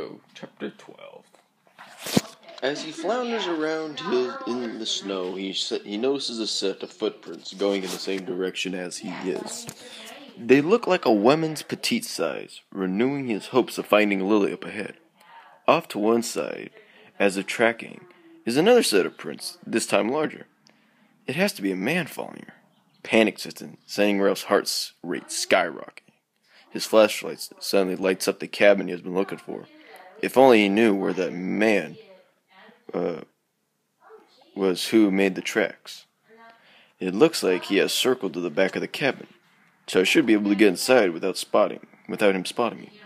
ABOA Chapter 12. As he flounders around in the snow, he notices a set of footprints going in the same direction as he is. They look like a woman's petite size, renewing his hopes of finding Lily up ahead. Off to one side, as if tracking, is another set of prints, this time larger. It has to be a man following her. Panic sets in, sending Ralph's heart rate skyrocketing. His flashlight suddenly lights up the cabin he has been looking for. If only he knew where that man was who made the tracks. It looks like he has circled to the back of the cabin, so I should be able to get inside without him spotting me.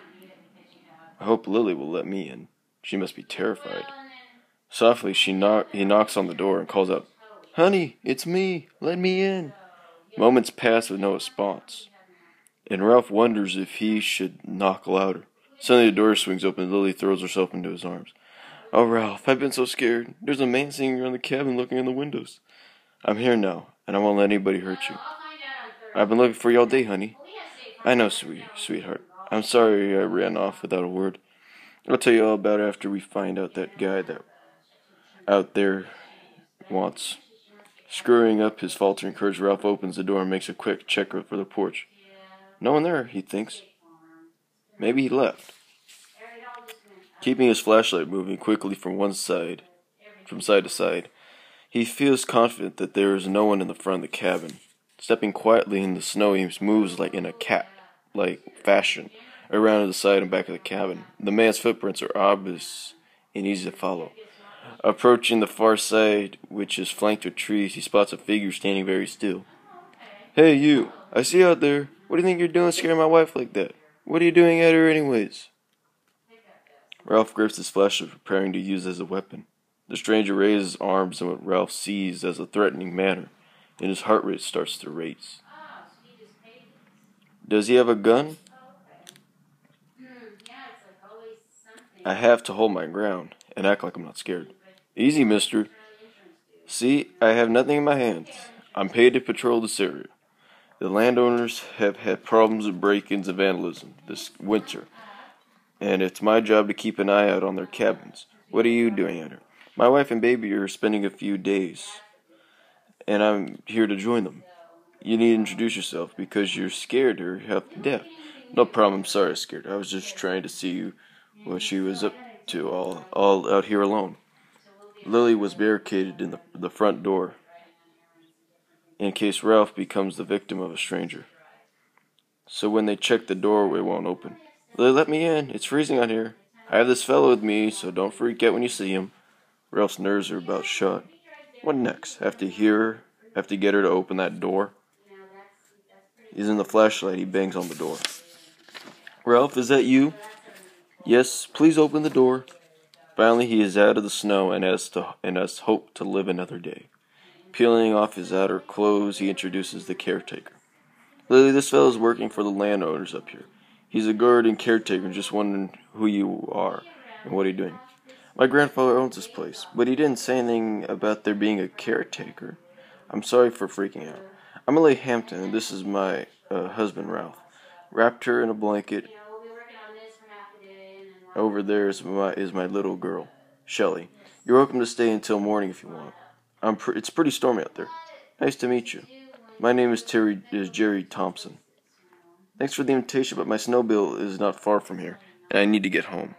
I hope Lily will let me in. She must be terrified. Softly, he knocks on the door and calls out, "Honey, it's me. Let me in." Moments pass with no response, and Ralph wonders if he should knock louder. Suddenly the door swings open and Lily throws herself into his arms. "Oh, Ralph, I've been so scared. There's a man sitting around the cabin looking in the windows. I'm here now, and I won't let anybody hurt you. I've been looking for you all day, honey." "I know, sweetheart. I'm sorry I ran off without a word. I'll tell you all about it after we find out that guy that out there wants." Screwing up his faltering courage, Ralph opens the door and makes a quick check for the porch. No one there, he thinks. Maybe he left. Keeping his flashlight moving quickly from side to side, he feels confident that there is no one in the front of the cabin. Stepping quietly in the snow, he moves like in a cat-like fashion around to the side and back of the cabin. The man's footprints are obvious and easy to follow. Approaching the far side, which is flanked with trees, he spots a figure standing very still. "Hey, you! I see you out there. What do you think you're doing scaring my wife like that? What are you doing at her anyways?" Ralph grips his flashlight, preparing to use as a weapon. The stranger raises his arms in what Ralph sees as a threatening manner, and his heart rate starts to race. "Does he have a gun?" I have to hold my ground and act like I'm not scared. "Easy, mister. See, I have nothing in my hands. I'm paid to patrol this area. The landowners have had problems with break-ins and vandalism this winter, and it's my job to keep an eye out on their cabins. What are you doing at her? My wife and baby are spending a few days, and I'm here to join them. You need to introduce yourself because you're scared her half to death." "No problem, I'm sorry I scared her. I was just trying to see what she was up to all out here alone." Lily was barricaded in the front door in case Ralph becomes the victim of a stranger. So when they check the door, it won't open. "Lily, let me in. It's freezing out here. I have this fellow with me, so don't freak out when you see him." Ralph's nerves are about shot. What next? Have to get her to open that door? Using the flashlight, he bangs on the door. "Ralph, is that you?" "Yes, please open the door." Finally, he is out of the snow and has hope to live another day. Peeling off his outer clothes, he introduces the caretaker. "Lily, this fellow's working for the landowners up here. He's a guard and caretaker, just wondering who you are and what are you doing." "My grandfather owns this place, but he didn't say anything about there being a caretaker. I'm sorry for freaking out. I'm Lily Hampton, and this is my husband, Ralph. Wrapped her in a blanket. Over there is my little girl, Shelley. You're welcome to stay until morning if you want. It's pretty stormy out there. Nice to meet you. My name is Jerry Thompson. Thanks for the invitation, but my snowmobile is not far from here, and I need to get home.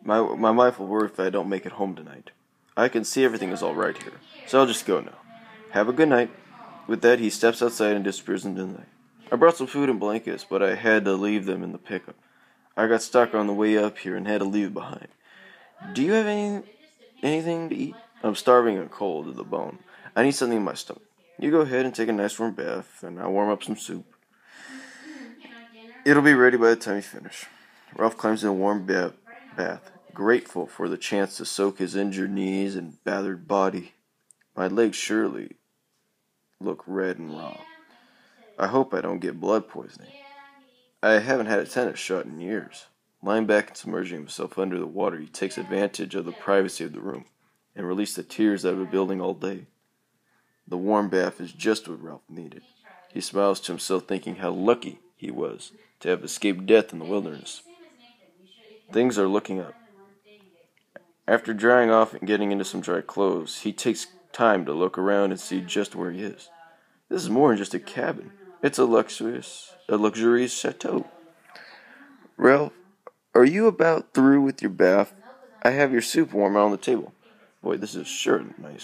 My wife will worry if I don't make it home tonight. I can see everything is all right here, so I'll just go now. Have a good night." With that, he steps outside and disappears into the night. "I brought some food and blankets, but I had to leave them in the pickup. I got stuck on the way up here and had to leave it behind. Do you have anything to eat? I'm starving and cold to the bone. I need something in my stomach. You go ahead and take a nice warm bath, and I'll warm up some soup. It'll be ready by the time you finish." Ralph climbs in a warm bath, grateful for the chance to soak his injured knees and battered body. "My legs surely look red and raw. I hope I don't get blood poisoning. I haven't had a tetanus shot in years." Lying back and submerging himself under the water, he takes advantage of the privacy of the room and releases the tears that have been building all day. The warm bath is just what Ralph needed. He smiles to himself, thinking how lucky he was to have escaped death in the wilderness. Things are looking up. After drying off and getting into some dry clothes, he takes time to look around and see just where he is. This is more than just a cabin. It's a luxurious chateau. Ralph, are you about through with your bath? I have your soup warmer on the table. Boy, this is sure nice.